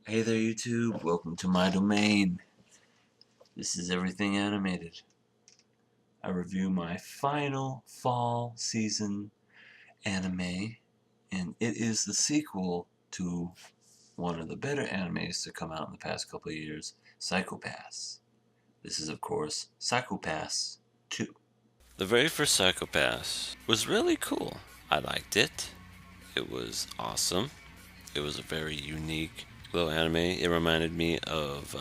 Hey there YouTube, welcome to my domain. This is Everything Animated. I review my final fall season anime, and it is the sequel to one of the better animes to come out in the past couple of years, Psycho-Pass. This is of course Psycho-Pass 2. The very first Psycho-Pass was really cool. I liked it. It was awesome. It was a very unique little anime. It reminded me of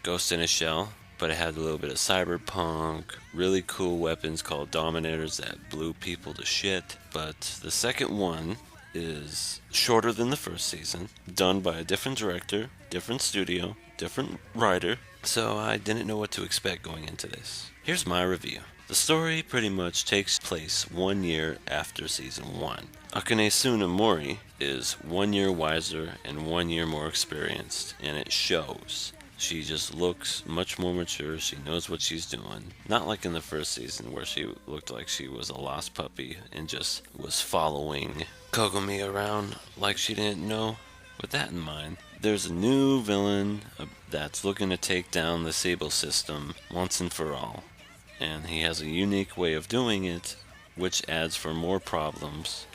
Ghost in a Shell, but it had a little bit of cyberpunk, really cool weapons called Dominators that blew people to shit. But the second one is shorter than the first season, done by a different director, different studio, different writer, so I didn't know what to expect going into this. Here's my review. The story pretty much takes place 1 year after season 1. Akane Tsunemori is 1 year wiser and 1 year more experienced, and it shows. She just looks much more mature. She knows what she's doing. Not like in the first season where she looked like she was a lost puppy and just was following Kogumi around like she didn't know. With that in mind, there's a new villain that's looking to take down the Sable system once and for all. And he has a unique way of doing it, which adds for more problems,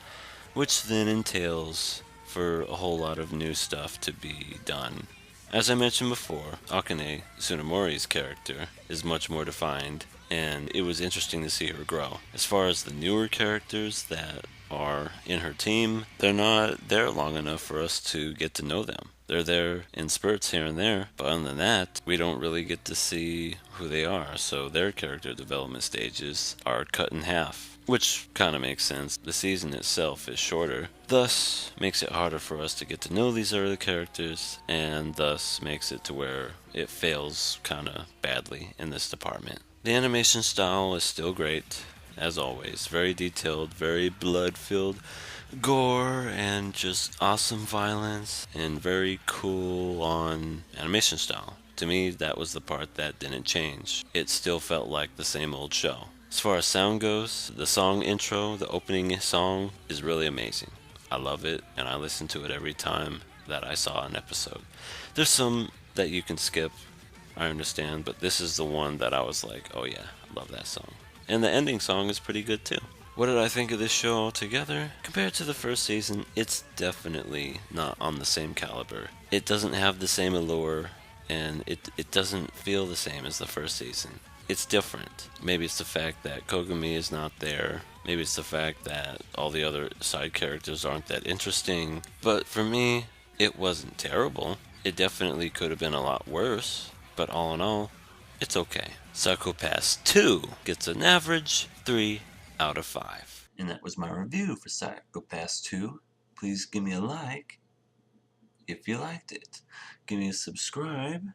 which then entails for a whole lot of new stuff to be done. As I mentioned before, Akane Tsunemori's character is much more defined, and it was interesting to see her grow. As far as the newer characters that are in her team, they're not there long enough for us to get to know them. They're there in spurts here and there, but other than that, we don't really get to see who they are, so their character development stages are cut in half, which kind of makes sense. The season itself is shorter, thus makes it harder for us to get to know these early characters, and thus makes it to where it fails kind of badly in this department. The animation style is still great, as always. Very detailed, very blood-filled gore, and just awesome violence, and very cool on animation style. To me, that was the part that didn't change. It still felt like the same old show. As far as sound goes, the song intro, the opening song, is really amazing. I love it, and I listen to it every time that I saw an episode. There's some that you can skip, I understand, but this is the one that I was like, oh yeah, I love that song. And the ending song is pretty good too. What did I think of this show altogether? Compared to the first season, it's definitely not on the same caliber. It doesn't have the same allure, and it doesn't feel the same as the first season. It's different. Maybe it's the fact that Kogumi is not there. Maybe it's the fact that all the other side characters aren't that interesting. But for me, it wasn't terrible. It definitely could have been a lot worse. But all in all, it's okay. Psycho-Pass 2 gets an average 3 out of 5. And that was my review for Psycho-Pass 2. Please give me a like if you liked it. Give me a subscribe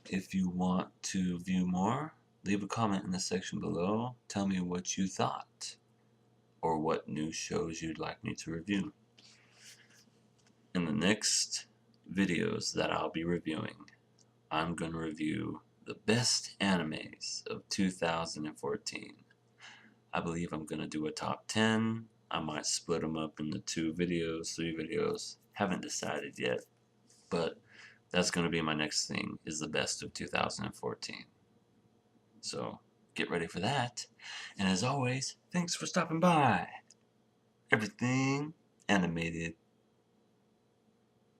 if you want to view more. Leave a comment in the section below. Tell me what you thought or what new shows you'd like me to review. In the next videos that I'll be reviewing, I'm going to review the best animes of 2014. I believe I'm going to do a top 10. I might split them up into 2 videos, 3 videos. Haven't decided yet, but that's going to be my next thing, is the best of 2014. So get ready for that. And as always, thanks for stopping by. Everything Animated.